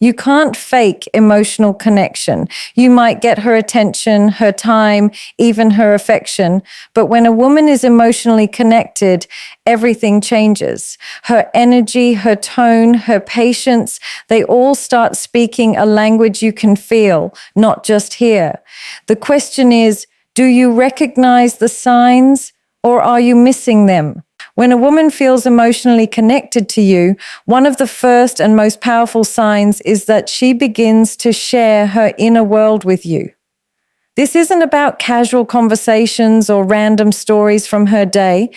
You can't fake emotional connection. You might get her attention, her time, even her affection. But when a woman is emotionally connected, everything changes. Her energy, her tone, her patience, they all start speaking a language you can feel, not just hear. The question is, do you recognize the signs or are you missing them? When a woman feels emotionally connected to you, one of the first and most powerful signs is that she begins to share her inner world with you. This isn't about casual conversations or random stories from her day.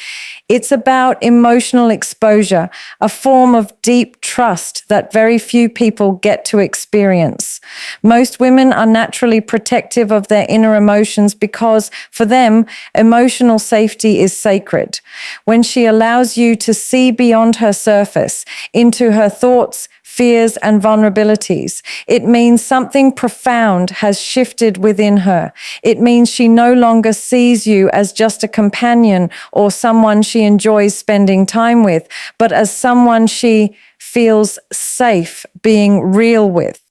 It's about emotional exposure, a form of deep trust that very few people get to experience. Most women are naturally protective of their inner emotions because, for them, emotional safety is sacred. When she allows you to see beyond her surface, into her thoughts, fears, and vulnerabilities, it means something profound has shifted within her. It means she no longer sees you as just a companion or someone she enjoys spending time with, but as someone she feels safe being real with.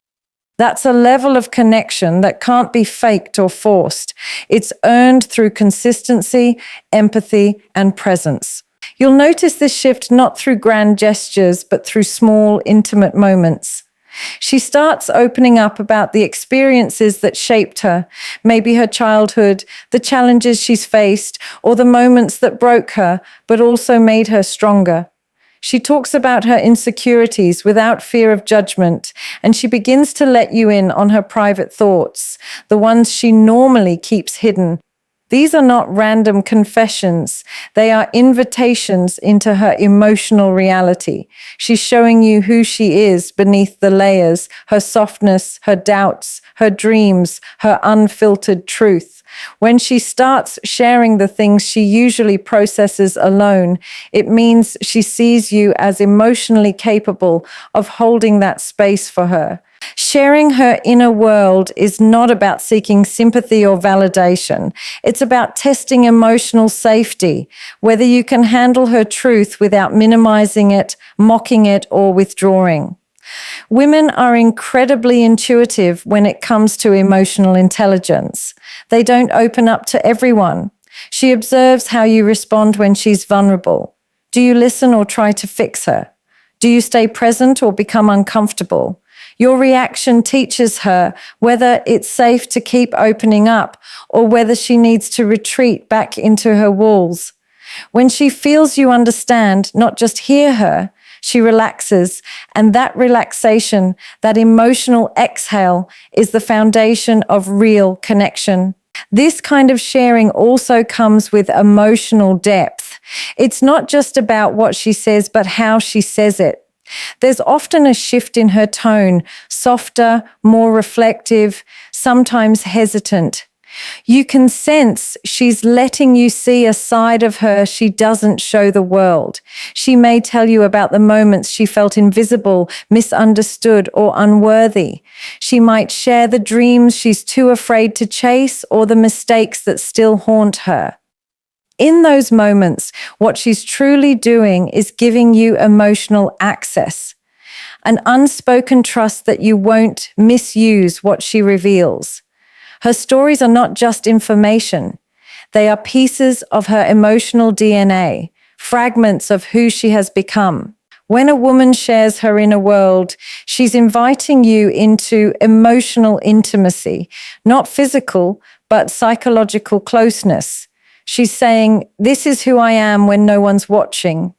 That's a level of connection that can't be faked or forced. It's earned through consistency, empathy, and presence. You'll notice this shift not through grand gestures, but through small, intimate moments. She starts opening up about the experiences that shaped her, maybe her childhood, the challenges she's faced, or the moments that broke her, but also made her stronger. She talks about her insecurities without fear of judgment, and she begins to let you in on her private thoughts, the ones she normally keeps hidden. These are not random confessions. They are invitations into her emotional reality. She's showing you who she is beneath the layers, her softness, her doubts, her dreams, her unfiltered truth. When she starts sharing the things she usually processes alone, it means she sees you as emotionally capable of holding that space for her. Sharing her inner world is not about seeking sympathy or validation. It's about testing emotional safety, whether you can handle her truth without minimizing it, mocking it, or withdrawing. Women are incredibly intuitive when it comes to emotional intelligence. They don't open up to everyone. She observes how you respond when she's vulnerable. Do you listen or try to fix her? Do you stay present or become uncomfortable? Your reaction teaches her whether it's safe to keep opening up or whether she needs to retreat back into her walls. When she feels you understand, not just hear her, she relaxes, and that relaxation, that emotional exhale, is the foundation of real connection. This kind of sharing also comes with emotional depth. It's not just about what she says, but how she says it. There's often a shift in her tone, softer, more reflective, sometimes hesitant. You can sense she's letting you see a side of her she doesn't show the world. She may tell you about the moments she felt invisible, misunderstood, or unworthy. She might share the dreams she's too afraid to chase or the mistakes that still haunt her. In those moments, what she's truly doing is giving you emotional access, an unspoken trust that you won't misuse what she reveals. Her stories are not just information. They are pieces of her emotional DNA, fragments of who she has become. When a woman shares her inner world, she's inviting you into emotional intimacy, not physical, but psychological closeness. She's saying, this is who I am when no one's watching.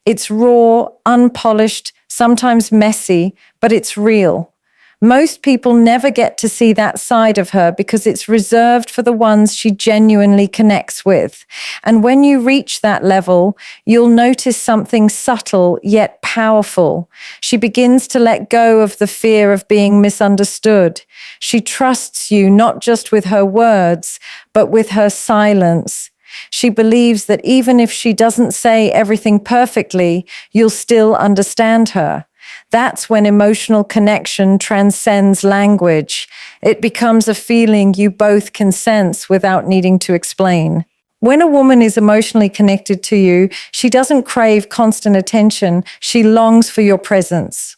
It's raw, unpolished, sometimes messy, but it's real. Most people never get to see that side of her because it's reserved for the ones she genuinely connects with. And when you reach that level, you'll notice something subtle yet powerful. She begins to let go of the fear of being misunderstood. She trusts you not just with her words, but with her silence. She believes that even if she doesn't say everything perfectly, you'll still understand her. That's when emotional connection transcends language. It becomes a feeling you both can sense without needing to explain. When a woman is emotionally connected to you, she doesn't crave constant attention. She longs for your presence.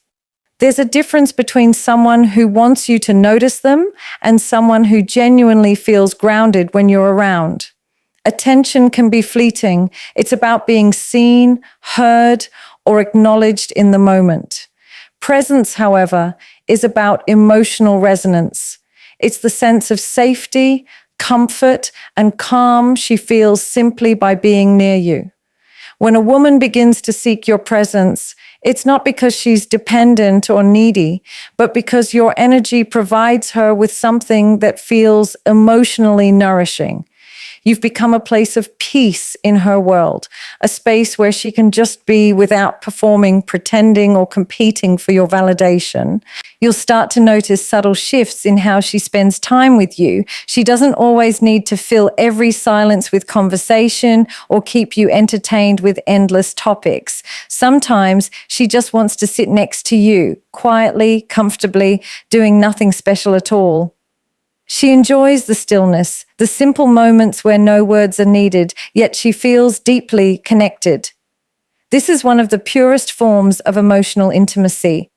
There's a difference between someone who wants you to notice them and someone who genuinely feels grounded when you're around. Attention can be fleeting. It's about being seen, heard, or acknowledged in the moment. Presence, however, is about emotional resonance. It's the sense of safety, comfort, and calm she feels simply by being near you. When a woman begins to seek your presence, it's not because she's dependent or needy, but because your energy provides her with something that feels emotionally nourishing. You've become a place of peace in her world, a space where she can just be without performing, pretending, or competing for your validation. You'll start to notice subtle shifts in how she spends time with you. She doesn't always need to fill every silence with conversation or keep you entertained with endless topics. Sometimes she just wants to sit next to you, quietly, comfortably, doing nothing special at all. She enjoys the stillness, the simple moments where no words are needed, yet she feels deeply connected. This is one of the purest forms of emotional intimacy.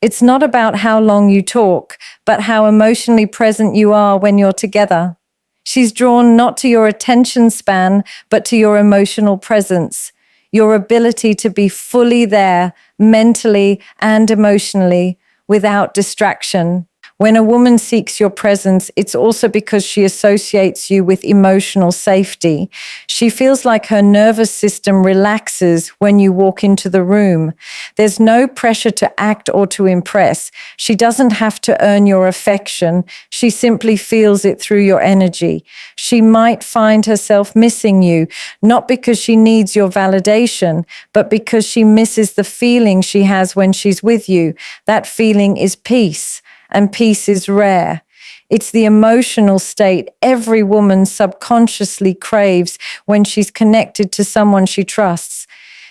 It's not about how long you talk, but how emotionally present you are when you're together. She's drawn not to your attention span, but to your emotional presence, your ability to be fully there, mentally and emotionally, without distraction. When a woman seeks your presence, it's also because she associates you with emotional safety. She feels like her nervous system relaxes when you walk into the room. There's no pressure to act or to impress. She doesn't have to earn your affection. She simply feels it through your energy. She might find herself missing you, not because she needs your validation, but because she misses the feeling she has when she's with you. That feeling is peace. And peace is rare. It's the emotional state every woman subconsciously craves when she's connected to someone she trusts.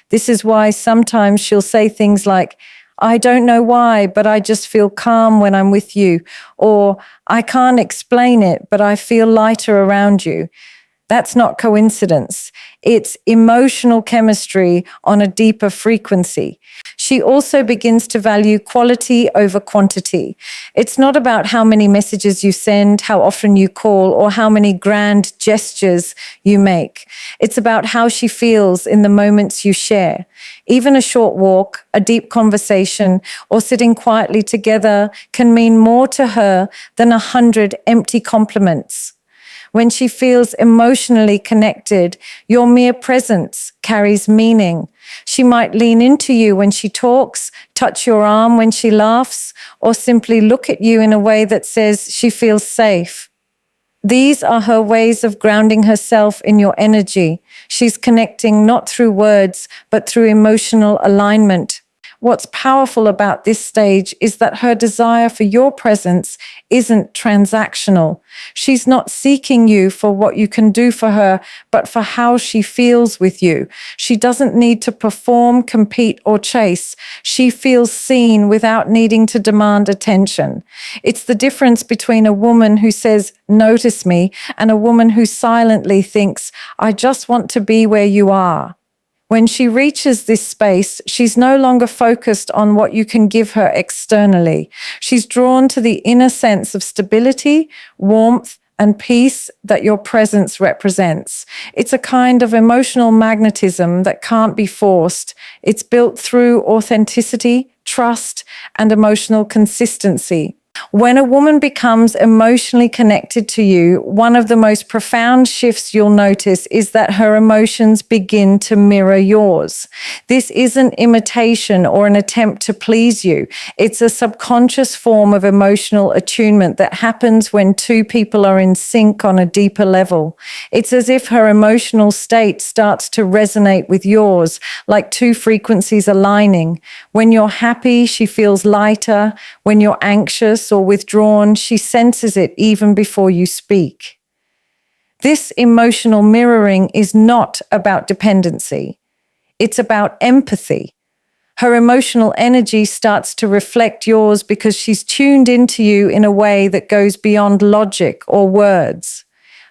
This is why sometimes she'll say things like, "I don't know why, but I just feel calm when I'm with you," or "I can't explain it, but I feel lighter around you." That's not coincidence. It's emotional chemistry on a deeper frequency. She also begins to value quality over quantity. It's not about how many messages you send, how often you call, or how many grand gestures you make. It's about how she feels in the moments you share. Even a short walk, a deep conversation, or sitting quietly together can mean more to her than 100 empty compliments. When she feels emotionally connected, your mere presence carries meaning. She might lean into you when she talks, touch your arm when she laughs, or simply look at you in a way that says she feels safe. These are her ways of grounding herself in your energy. She's connecting not through words, but through emotional alignment. What's powerful about this stage is that her desire for your presence isn't transactional. She's not seeking you for what you can do for her, but for how she feels with you. She doesn't need to perform, compete, or chase. She feels seen without needing to demand attention. It's the difference between a woman who says, "Notice me," and a woman who silently thinks, "I just want to be where you are." When she reaches this space, she's no longer focused on what you can give her externally. She's drawn to the inner sense of stability, warmth, and peace that your presence represents. It's a kind of emotional magnetism that can't be forced. It's built through authenticity, trust, and emotional consistency. When a woman becomes emotionally connected to you, one of the most profound shifts you'll notice is that her emotions begin to mirror yours. This isn't imitation or an attempt to please you. It's a subconscious form of emotional attunement that happens when two people are in sync on a deeper level. It's as if her emotional state starts to resonate with yours, like two frequencies aligning. When you're happy, she feels lighter. When you're anxious or withdrawn, she senses it even before you speak. This emotional mirroring is not about dependency. It's about empathy. Her emotional energy starts to reflect yours because she's tuned into you in a way that goes beyond logic or words.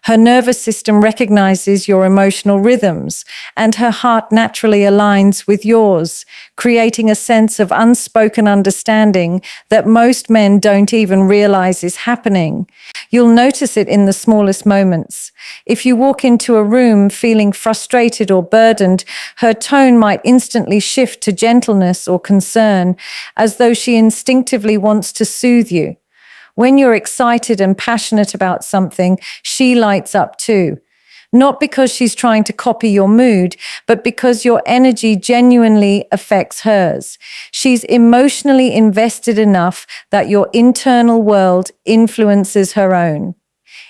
Her nervous system recognizes your emotional rhythms, and her heart naturally aligns with yours, creating a sense of unspoken understanding that most men don't even realize is happening. You'll notice it in the smallest moments. If you walk into a room feeling frustrated or burdened, her tone might instantly shift to gentleness or concern, as though she instinctively wants to soothe you. When you're excited and passionate about something, she lights up too. Not because she's trying to copy your mood, but because your energy genuinely affects hers. She's emotionally invested enough that your internal world influences her own.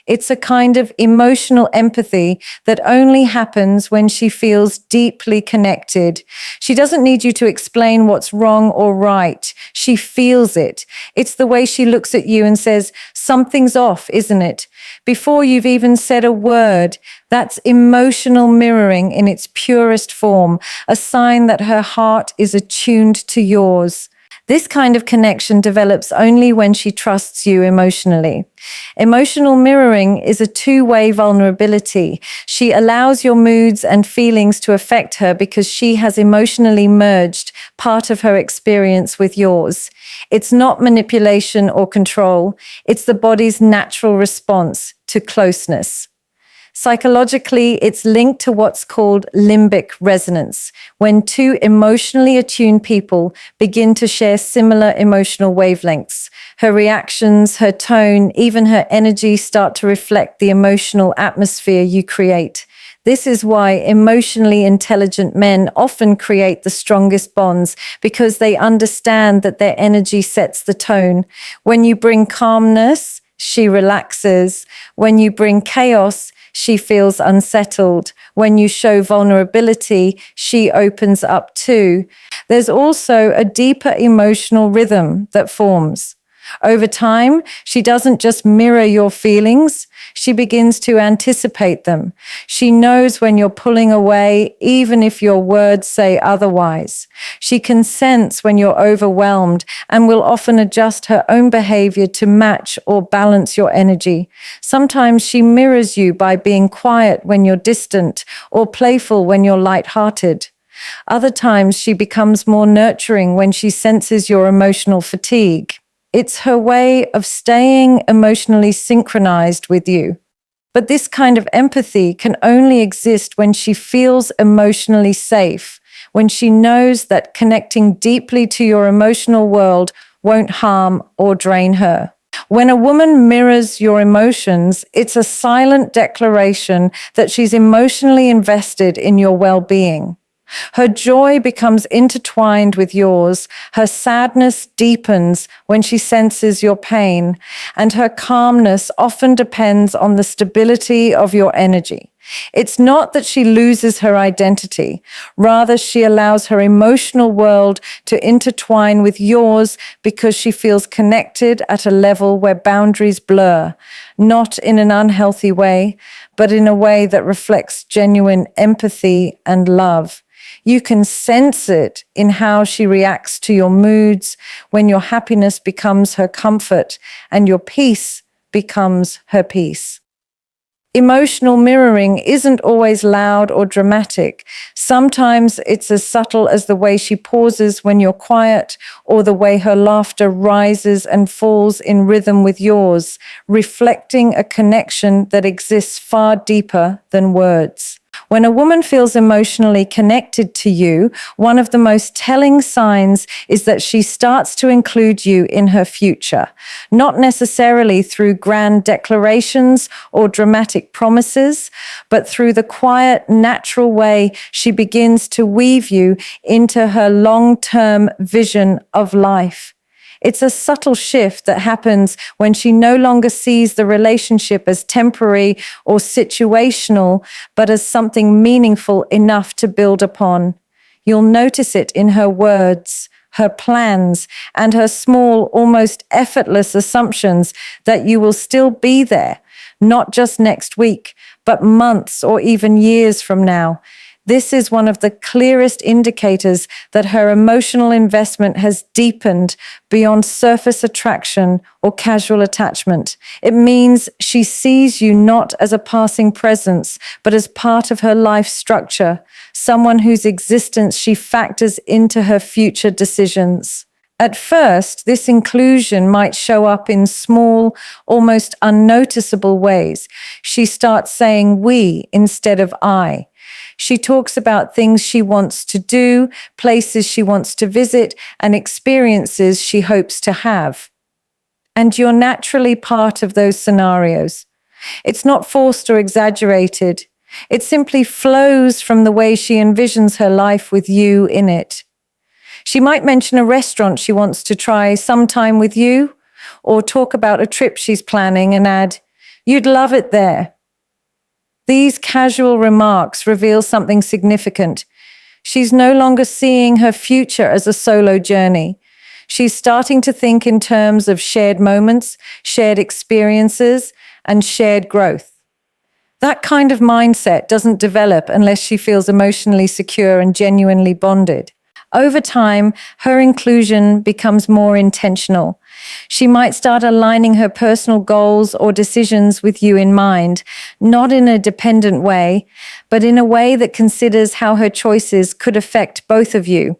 It's a kind of emotional empathy that only happens when she feels deeply connected. She doesn't need you to explain what's wrong or right. She feels it. It's the way she looks at you and says, "Something's off, isn't it?" Before you've even said a word. That's emotional mirroring in its purest form, a sign that her heart is attuned to yours. This kind of connection develops only when she trusts you emotionally. Emotional mirroring is a two-way vulnerability. She allows your moods and feelings to affect her because she has emotionally merged part of her experience with yours. It's not manipulation or control. It's the body's natural response to closeness. Psychologically, it's linked to what's called limbic resonance, when two emotionally attuned people begin to share similar emotional wavelengths. Her reactions, her tone, even her energy start to reflect the emotional atmosphere you create. This is why emotionally intelligent men often create the strongest bonds, because they understand that their energy sets the tone. When you bring calmness, she relaxes. When you bring chaos, she feels unsettled. When you show vulnerability, she opens up too. There's also a deeper emotional rhythm that forms. Over time, she doesn't just mirror your feelings, she begins to anticipate them. She knows when you're pulling away, even if your words say otherwise. She can sense when you're overwhelmed and will often adjust her own behavior to match or balance your energy. Sometimes she mirrors you by being quiet when you're distant or playful when you're lighthearted. Other times, she becomes more nurturing when she senses your emotional fatigue. It's her way of staying emotionally synchronized with you. But this kind of empathy can only exist when she feels emotionally safe, when she knows that connecting deeply to your emotional world won't harm or drain her. When a woman mirrors your emotions, it's a silent declaration that she's emotionally invested in your well-being. Her joy becomes intertwined with yours. Her sadness deepens when she senses your pain, and her calmness often depends on the stability of your energy. It's not that she loses her identity. Rather, she allows her emotional world to intertwine with yours because she feels connected at a level where boundaries blur, not in an unhealthy way, but in a way that reflects genuine empathy and love. You can sense it in how she reacts to your moods, when your happiness becomes her comfort and your peace becomes her peace. Emotional mirroring isn't always loud or dramatic. Sometimes it's as subtle as the way she pauses when you're quiet, or the way her laughter rises and falls in rhythm with yours, reflecting a connection that exists far deeper than words. When a woman feels emotionally connected to you, one of the most telling signs is that she starts to include you in her future, not necessarily through grand declarations or dramatic promises, but through the quiet, natural way she begins to weave you into her long-term vision of life. It's a subtle shift that happens when she no longer sees the relationship as temporary or situational, but as something meaningful enough to build upon. You'll notice it in her words, her plans, and her small, almost effortless assumptions that you will still be there, not just next week, but months or even years from now. This is one of the clearest indicators that her emotional investment has deepened beyond surface attraction or casual attachment. It means she sees you not as a passing presence, but as part of her life structure, someone whose existence she factors into her future decisions. At first, this inclusion might show up in small, almost unnoticeable ways. She starts saying we instead of I. She talks about things she wants to do, places she wants to visit, and experiences she hopes to have. And you're naturally part of those scenarios. It's not forced or exaggerated. It simply flows from the way she envisions her life with you in it. She might mention a restaurant she wants to try sometime with you, or talk about a trip she's planning and add, "You'd love it there." These casual remarks reveal something significant. She's no longer seeing her future as a solo journey. She's starting to think in terms of shared moments, shared experiences, and shared growth. That kind of mindset doesn't develop unless she feels emotionally secure and genuinely bonded. Over time, her inclusion becomes more intentional. She might start aligning her personal goals or decisions with you in mind, not in a dependent way, but in a way that considers how her choices could affect both of you.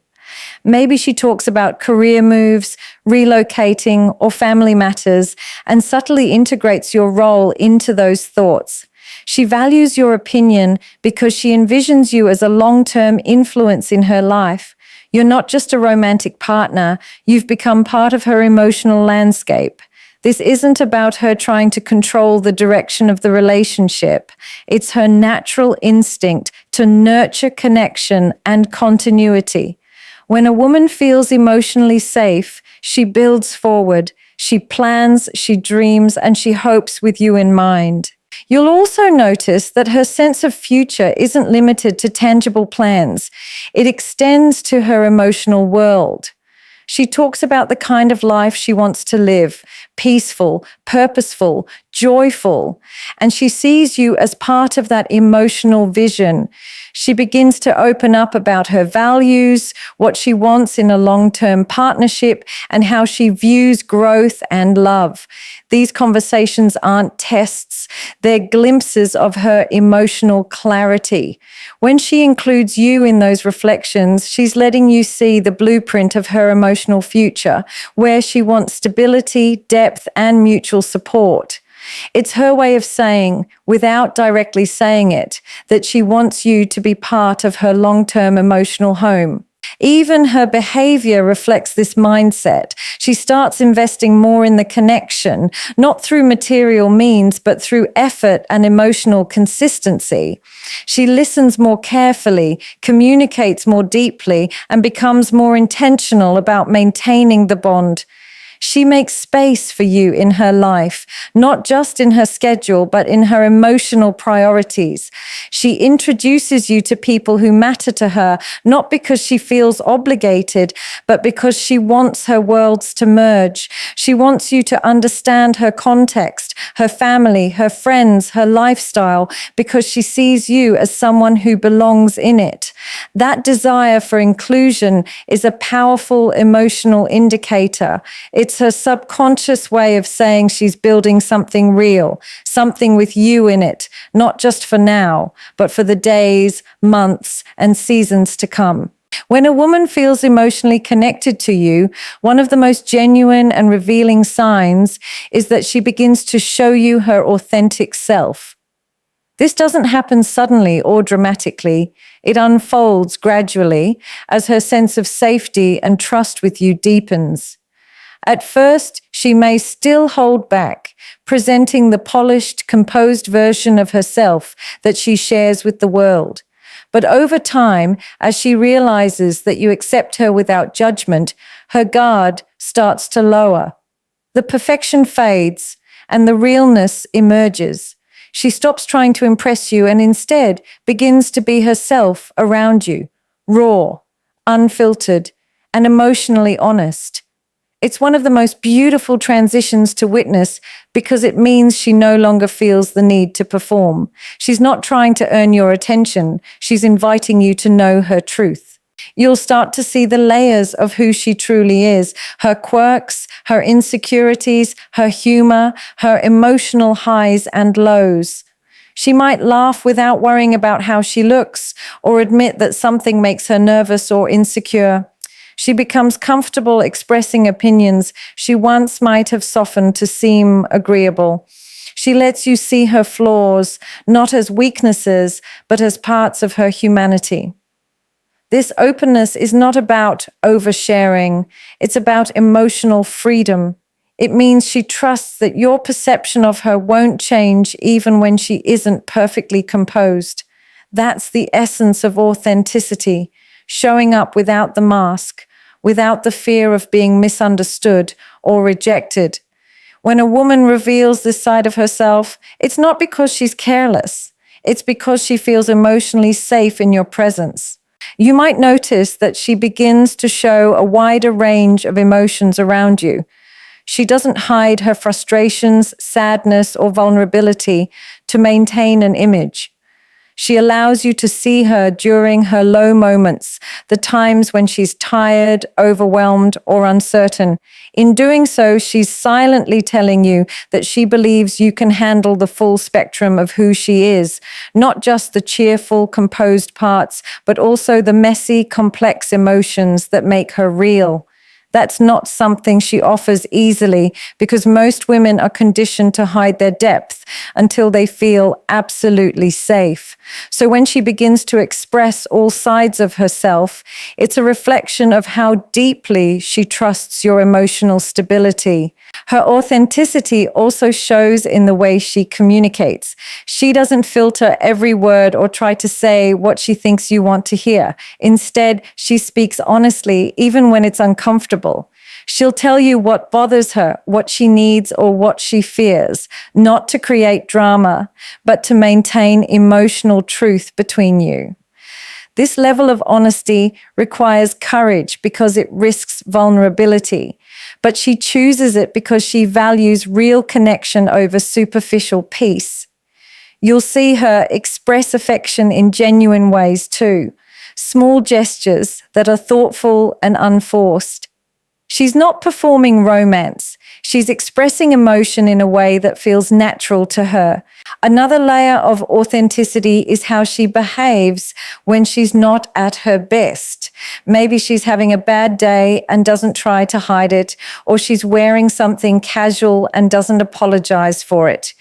Maybe she talks about career moves, relocating, or family matters, and subtly integrates your role into those thoughts. She values your opinion because she envisions you as a long-term influence in her life. You're not just a romantic partner, you've become part of her emotional landscape. This isn't about her trying to control the direction of the relationship. It's her natural instinct to nurture connection and continuity. When a woman feels emotionally safe, she builds forward, she plans, she dreams, and she hopes with you in mind. You'll also notice that her sense of future isn't limited to tangible plans. It extends to her emotional world. She talks about the kind of life she wants to live, peaceful, purposeful, joyful, and she sees you as part of that emotional vision. She begins to open up about her values, what she wants in a long-term partnership, and how she views growth and love. These conversations aren't tests, they're glimpses of her emotional clarity. When she includes you in those reflections, she's letting you see the blueprint of her emotional future, where she wants stability, depth, and mutual support. It's her way of saying, without directly saying it, that she wants you to be part of her long-term emotional home. Even her behavior reflects this mindset. She starts investing more in the connection, not through material means, but through effort and emotional consistency. She listens more carefully, communicates more deeply, and becomes more intentional about maintaining the bond. She makes space for you in her life, not just in her schedule, but in her emotional priorities. She introduces you to people who matter to her, not because she feels obligated, but because she wants her worlds to merge. She wants you to understand her context, her family, her friends, her lifestyle, because she sees you as someone who belongs in it. That desire for inclusion is a powerful emotional indicator. It's her subconscious way of saying she's building something real, something with you in it, not just for now, but for the days, months, and seasons to come. When a woman feels emotionally connected to you, one of the most genuine and revealing signs is that she begins to show you her authentic self. This doesn't happen suddenly or dramatically. It unfolds gradually as her sense of safety and trust with you deepens. At first, she may still hold back, presenting the polished, composed version of herself that she shares with the world. But over time, as she realizes that you accept her without judgment, her guard starts to lower. The perfection fades and the realness emerges. She stops trying to impress you and instead begins to be herself around you, raw, unfiltered, and emotionally honest. It's one of the most beautiful transitions to witness because it means she no longer feels the need to perform. She's not trying to earn your attention. She's inviting you to know her truth. You'll start to see the layers of who she truly is, her quirks, her insecurities, her humor, her emotional highs and lows. She might laugh without worrying about how she looks or admit that something makes her nervous or insecure. She becomes comfortable expressing opinions she once might have softened to seem agreeable. She lets you see her flaws, not as weaknesses, but as parts of her humanity. This openness is not about oversharing. It's about emotional freedom. It means she trusts that your perception of her won't change even when she isn't perfectly composed. That's the essence of authenticity, showing up without the mask, without the fear of being misunderstood or rejected. When a woman reveals this side of herself, it's not because she's careless. It's because she feels emotionally safe in your presence. You might notice that she begins to show a wider range of emotions around you. She doesn't hide her frustrations, sadness, or vulnerability to maintain an image. She allows you to see her during her low moments, the times when she's tired, overwhelmed, or uncertain. In doing so, she's silently telling you that she believes you can handle the full spectrum of who she is, not just the cheerful, composed parts, but also the messy, complex emotions that make her real. That's not something she offers easily because most women are conditioned to hide their depth until they feel absolutely safe. So when she begins to express all sides of herself, it's a reflection of how deeply she trusts your emotional stability. Her authenticity also shows in the way she communicates. She doesn't filter every word or try to say what she thinks you want to hear. Instead, she speaks honestly, even when it's uncomfortable. She'll tell you what bothers her, what she needs, or what she fears, not to create drama, but to maintain emotional truth between you. This level of honesty requires courage because it risks vulnerability, but she chooses it because she values real connection over superficial peace. You'll see her express affection in genuine ways too, small gestures that are thoughtful and unforced. She's not performing romance. She's expressing emotion in a way that feels natural to her. Another layer of authenticity is how she behaves when she's not at her best. Maybe she's having a bad day and doesn't try to hide it, or she's wearing something casual and doesn't apologize for it.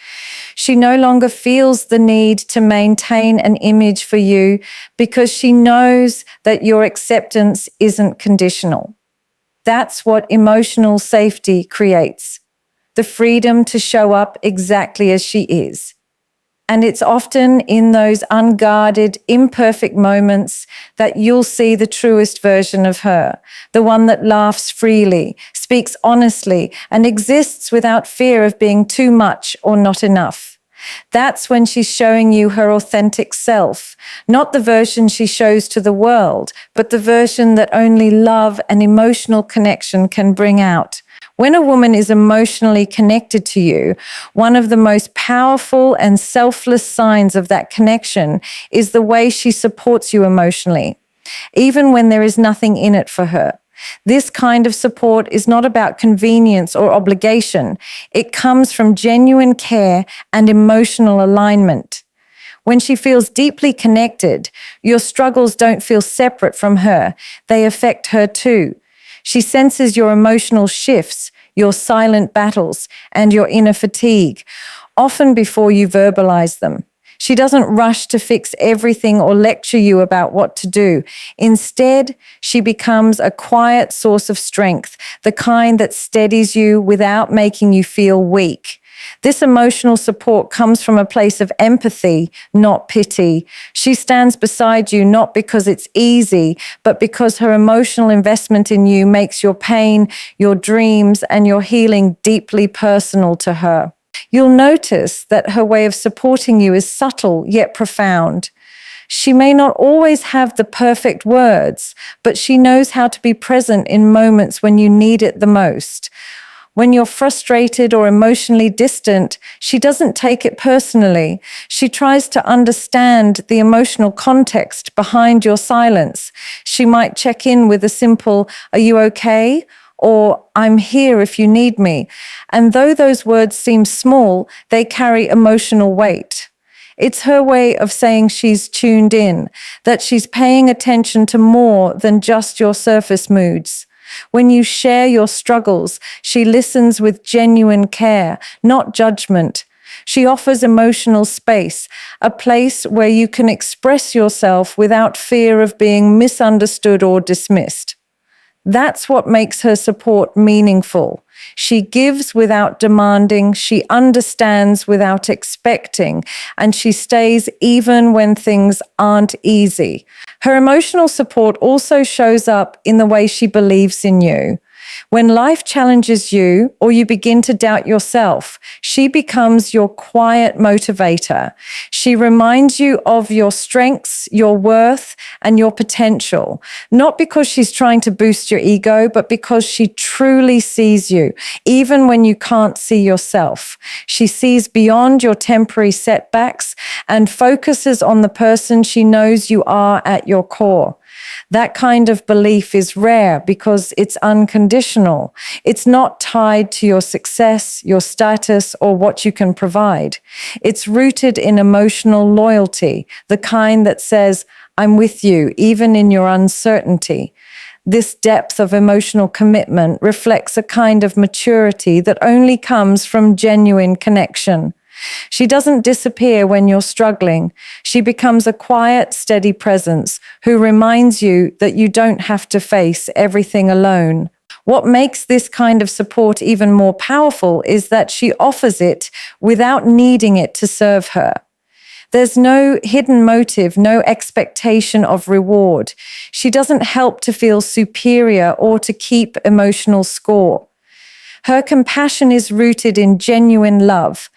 She no longer feels the need to maintain an image for you because she knows that your acceptance isn't conditional. That's what emotional safety creates, the freedom to show up exactly as she is. And it's often in those unguarded, imperfect moments that you'll see the truest version of her, the one that laughs freely, speaks honestly, and exists without fear of being too much or not enough. That's when she's showing you her authentic self, not the version she shows to the world, but the version that only love and emotional connection can bring out. When a woman is emotionally connected to you, one of the most powerful and selfless signs of that connection is the way she supports you emotionally, even when there is nothing in it for her. This kind of support is not about convenience or obligation. It comes from genuine care and emotional alignment. When she feels deeply connected, your struggles don't feel separate from her. They affect her too. She senses your emotional shifts, your silent battles, and your inner fatigue, often before you verbalize them. She doesn't rush to fix everything or lecture you about what to do. Instead, she becomes a quiet source of strength, the kind that steadies you without making you feel weak. This emotional support comes from a place of empathy, not pity. She stands beside you not because it's easy, but because her emotional investment in you makes your pain, your dreams, and your healing deeply personal to her. You'll notice that her way of supporting you is subtle yet profound. She may not always have the perfect words, but she knows how to be present in moments when you need it the most. When you're frustrated or emotionally distant, she doesn't take it personally. She tries to understand the emotional context behind your silence. She might check in with a simple, "Are you okay?" or "I'm here if you need me." And though those words seem small, they carry emotional weight. It's her way of saying she's tuned in, that she's paying attention to more than just your surface moods. When you share your struggles, she listens with genuine care, not judgment. She offers emotional space, a place where you can express yourself without fear of being misunderstood or dismissed. That's what makes her support meaningful. She gives without demanding, she understands without expecting, and she stays even when things aren't easy. Her emotional support also shows up in the way she believes in you. When life challenges you or you begin to doubt yourself, she becomes your quiet motivator. She reminds you of your strengths, your worth, and your potential, not because she's trying to boost your ego, but because she truly sees you, even when you can't see yourself. She sees beyond your temporary setbacks and focuses on the person she knows you are at your core. That kind of belief is rare because it's unconditional. It's not tied to your success, your status, or what you can provide. It's rooted in emotional loyalty, the kind that says, "I'm with you, even in your uncertainty." This depth of emotional commitment reflects a kind of maturity that only comes from genuine connection. She doesn't disappear when you're struggling. She becomes a quiet, steady presence who reminds you that you don't have to face everything alone. What makes this kind of support even more powerful is that she offers it without needing it to serve her. There's no hidden motive, no expectation of reward. She doesn't help to feel superior or to keep emotional score. Her compassion is rooted in genuine love.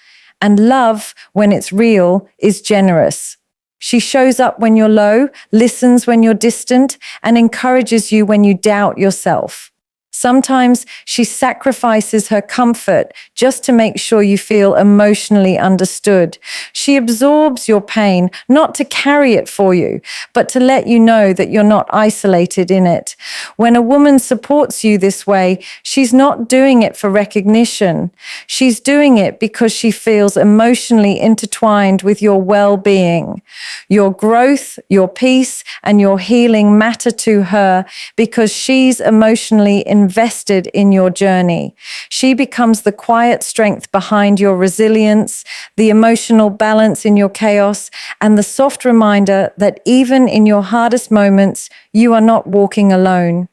And love, when it's real, is generous. She shows up when you're low, listens when you're distant, and encourages you when you doubt yourself. Sometimes she sacrifices her comfort just to make sure you feel emotionally understood. She absorbs your pain, not to carry it for you, but to let you know that you're not isolated in it. When a woman supports you this way, she's not doing it for recognition. She's doing it because she feels emotionally intertwined with your well-being. Your growth, your peace, and your healing matter to her because she's emotionally invested in your journey. She becomes the quiet strength behind your resilience, the emotional balance in your chaos, and the soft reminder that even in your hardest moments, you are not walking alone.